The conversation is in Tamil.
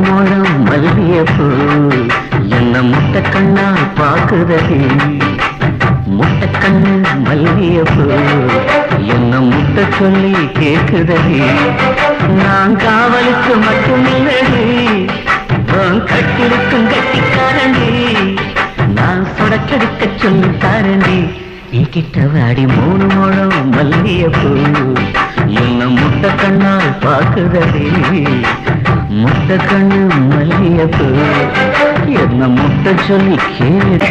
முழம் மல்லியப்பூ என்ன முட்டை கண்ணால் பாக்குதடி. முட்டை கண்ணு மல்லியப்பூ என்ன முட்டை சொல்லி கேக்குதடி. நான் காவலுக்கு மட்டுமில்லடி, கட்டிருக்கும் கட்டிக்காரண்டி. நான் சொடக்கெடுக்க சொல்லி தாரண்டி. நீ கிட்ட வாடி 3 முழம் மல்லியப்பூ என்ன முட்டை கண்ணால் பாக்குதடி. முட்டை கண்ணு மல்லியப்பூ என்ன முட்டை சொல்லி கேடு.